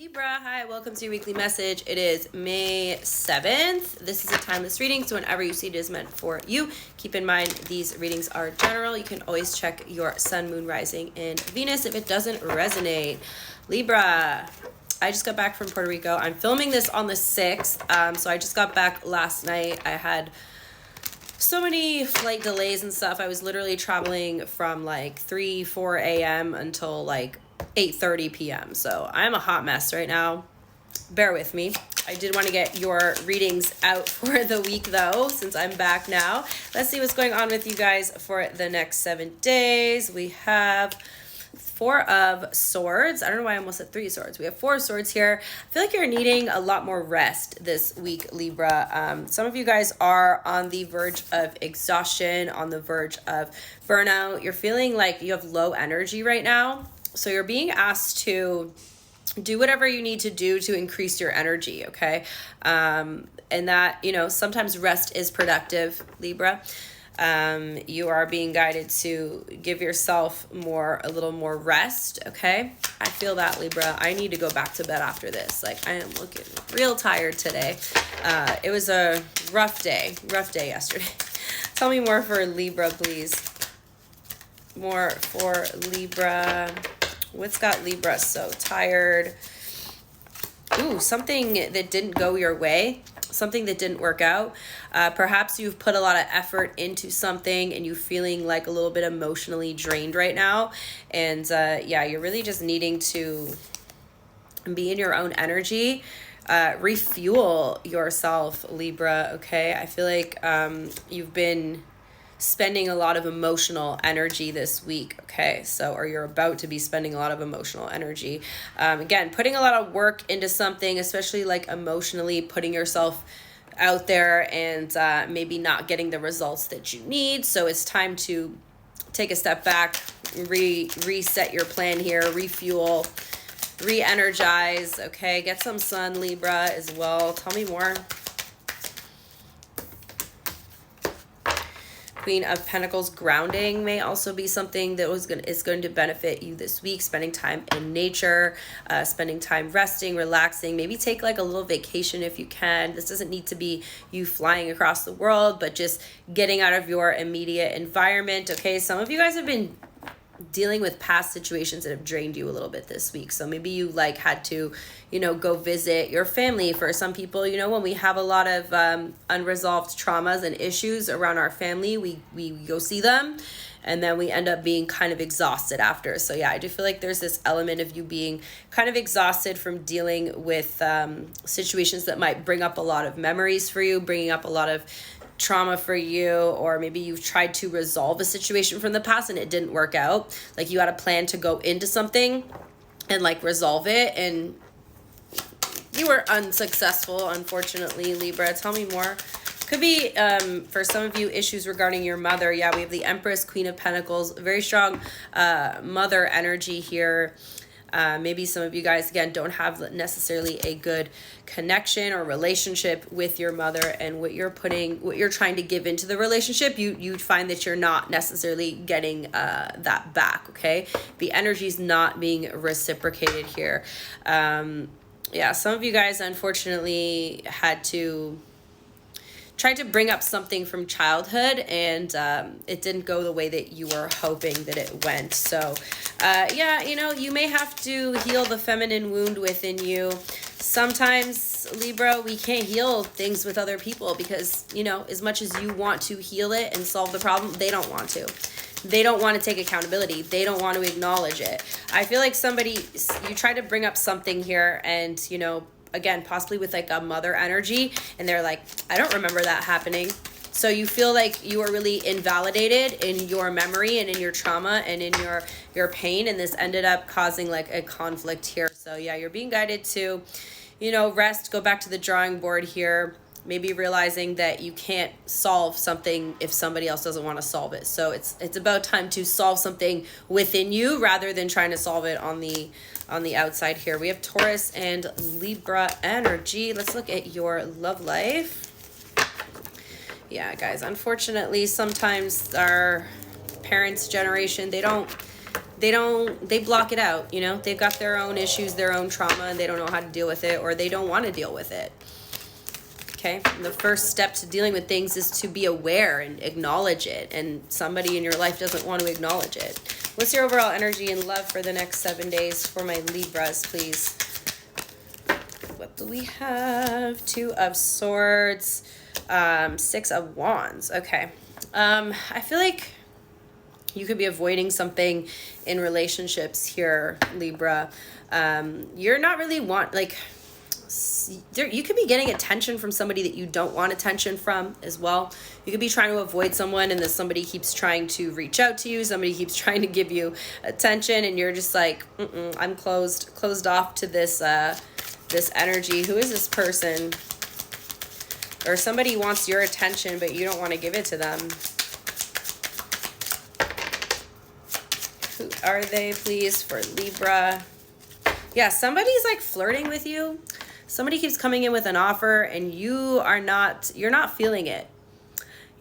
Libra, hi, welcome to your weekly message. It is May 7th. This is a timeless reading, so whenever you see it is meant for you, keep in mind these readings are general. You can always check your sun, moon, rising, and Venus if it doesn't resonate. Libra, I just got back from Puerto Rico. I'm filming this on the 6th, so I just got back last night. I had so many flight delays and stuff. I was literally traveling from like 4 a.m. until like 8:30 p.m. So I'm a hot mess right now. Bear with me. I did want to get your readings out for the week though, since I'm back now. Let's see what's going on with you guys for the next 7 days. We have 4 of Swords. I don't know why I almost said 3 of Swords. We have 4 of Swords here. I feel like you're needing a lot more rest this week, Libra. Some of you guys are on the verge of exhaustion, on the verge of burnout. You're feeling like you have low energy right now. So you're being asked to do whatever you need to do to increase your energy, okay? And that, sometimes rest is productive, Libra. You are being guided to give yourself a little more rest, okay? I feel that, Libra. I need to go back to bed after this. Like, I am looking real tired today. It was a rough day yesterday. Tell me more for Libra, please. More for Libra. What's got Libra so tired? Ooh, something that didn't go your way. Something that didn't work out. Perhaps you've put a lot of effort into something and you're feeling like a little bit emotionally drained right now. And you're really just needing to be in your own energy. Refuel yourself, Libra, okay? I feel like you've been spending a lot of emotional energy this week, okay? Or you're about to be spending a lot of emotional energy. Again, putting a lot of work into something, especially like emotionally, putting yourself out there and maybe not getting the results that you need. So it's time to take a step back, reset your plan here, refuel, re-energize, okay? Get some sun, Libra, as well. Tell me more. Queen of Pentacles, grounding may also be something that is going to benefit you this week. Spending time in nature, spending time resting, relaxing. Maybe take like a little vacation if you can. This doesn't need to be you flying across the world, but just getting out of your immediate environment. Okay, some of you guys have been dealing with past situations that have drained you a little bit this week. So maybe you had to, go visit your family. For some people, when we have a lot of unresolved traumas and issues around our family, we go see them and then we end up being kind of exhausted after. So yeah, I do feel like there's this element of you being kind of exhausted from dealing with situations that might bring up a lot of memories for you, bringing up a lot of trauma for you, or maybe you've tried to resolve a situation from the past and it didn't work out. Like you had a plan to go into something and resolve it and you were unsuccessful, unfortunately, Libra. Tell me more. Could be, for some of you, issues regarding your mother. Yeah, we have the Empress, Queen of Pentacles, very strong mother energy here. Maybe some of you guys, again, don't have necessarily a good connection or relationship with your mother, and what you're trying to give into the relationship, you find that you're not necessarily getting that back, okay? The energy's not being reciprocated here. Some of you guys, unfortunately, had to tried to bring up something from childhood and it didn't go the way that you were hoping that it went. So you may have to heal the feminine wound within you. Sometimes, Libra, we can't heal things with other people because, as much as you want to heal it and solve the problem, they don't want to. They don't want to take accountability. They don't want to acknowledge it. I feel like you try to bring up something here and, again, possibly with a mother energy, and they're like, I don't remember that happening. So you feel like you are really invalidated in your memory and in your trauma and in your pain, and this ended up causing a conflict here. So yeah, you're being guided to, rest, go back to the drawing board here, maybe realizing that you can't solve something if somebody else doesn't want to solve it. So it's about time to solve something within you rather than trying to solve it on the outside here. We have Taurus and Libra energy. Let's look at your love life. Yeah, guys, unfortunately, sometimes our parents' generation, they don't they block it out, you know? They've got their own issues, their own trauma, and they don't know how to deal with it, or they don't want to deal with it. Okay, the first step to dealing with things is to be aware and acknowledge it, and somebody in your life doesn't want to acknowledge it. What's your overall energy and love for the next 7 days for my Libras, please? What do we have? 2 of Swords, 6 of Wands. Okay, I feel like you could be avoiding something in relationships here, Libra. You're not really you could be getting attention from somebody that you don't want attention from as well. You could be trying to avoid someone, and then somebody keeps trying to reach out to you. Somebody keeps trying to give you attention, and you're just like, I'm closed off to this this energy. Who is this person? Or somebody wants your attention, but you don't want to give it to them. Who are they, please, for Libra? Yeah, somebody's like flirting with you. Somebody keeps coming in with an offer, and you're not feeling it.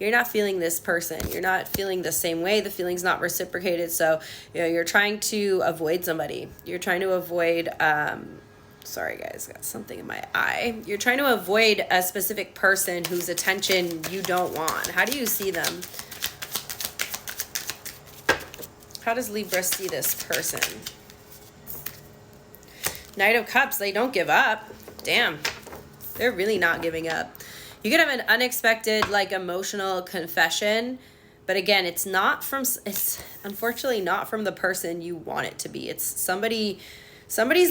You're not feeling this person. You're not feeling the same way. The feeling's not reciprocated. So, you know, you're trying to avoid somebody. You're trying to avoid, sorry guys, got something in my eye. You're trying to avoid a specific person whose attention you don't want. How do you see them? How does Libra see this person? Knight of Cups, they don't give up. Damn, they're really not giving up. You could have an unexpected, like, emotional confession, but again, it's unfortunately not from the person you want it to be. It's somebody's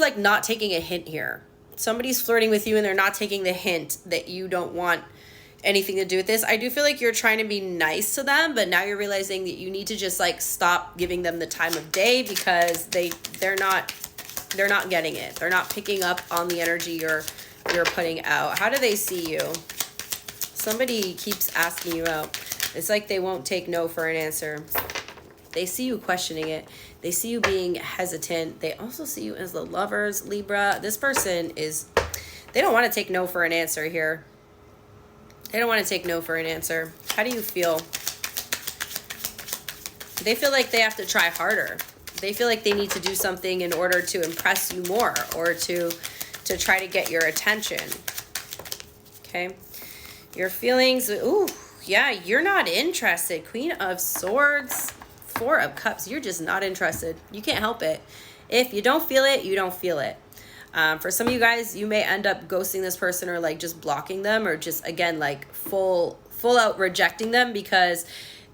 like not taking a hint here. Somebody's flirting with you, and they're not taking the hint that you don't want anything to do with this. I do feel like you're trying to be nice to them, but now you're realizing that you need to just like stop giving them the time of day, because they're not getting it. They're not picking up on the energy you're putting out. How do they see you? Somebody keeps asking you out. It's like they won't take no for an answer. They see you questioning it. They see you being hesitant. They also see you as the Lovers, Libra. This person they don't want to take no for an answer here. They don't want to take no for an answer. How do you feel? They feel like they have to try harder. They feel like they need to do something in order to impress you more, or to try to get your attention. Okay. Your feelings, ooh, yeah, you're not interested. Queen of Swords, 4 of Cups, you're just not interested. You can't help it. If you don't feel it, you don't feel it. For some of you guys, you may end up ghosting this person, or like just blocking them, or just, again, like full out rejecting them, because,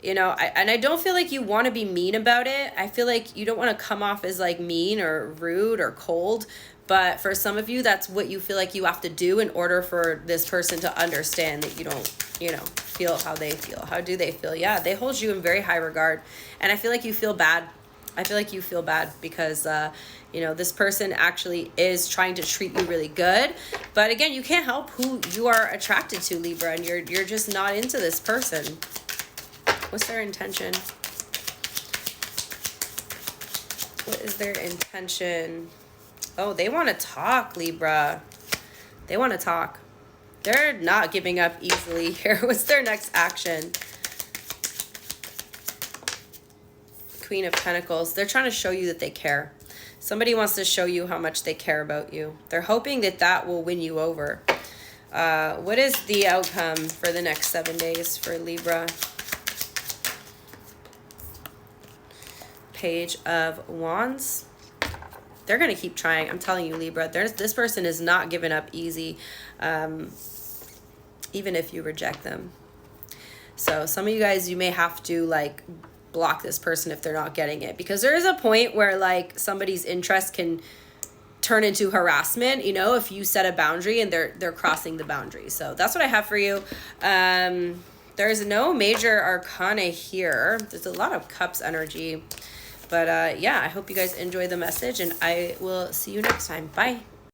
you know, I don't feel like you want to be mean about it. I feel like you don't want to come off as like mean or rude or cold. But for some of you, that's what you feel like you have to do in order for this person to understand that you don't, you know, feel how they feel. How do they feel? Yeah, they hold you in very high regard. And I feel like you feel bad. I feel like you feel bad because, you know, this person actually is trying to treat you really good. But again, you can't help who you are attracted to, Libra, and you're just not into this person. What's their intention? What is their intention? Oh, they want to talk, Libra. They want to talk. They're not giving up easily here. What's their next action? Queen of Pentacles. They're trying to show you that they care. Somebody wants to show you how much they care about you. They're hoping that that will win you over. What is the outcome for the next 7 days for Libra? Page of Wands. They're going to keep trying. I'm telling you, Libra. This person is not giving up easy, even if you reject them. So some of you guys, you may have to like block this person if they're not getting it, because there is a point where like somebody's interest can turn into harassment, you know, if you set a boundary and they're crossing the boundary. So that's what I have for you. There's no major arcana here. There's a lot of Cups energy. But yeah, I hope you guys enjoy the message, and I will see you next time. Bye.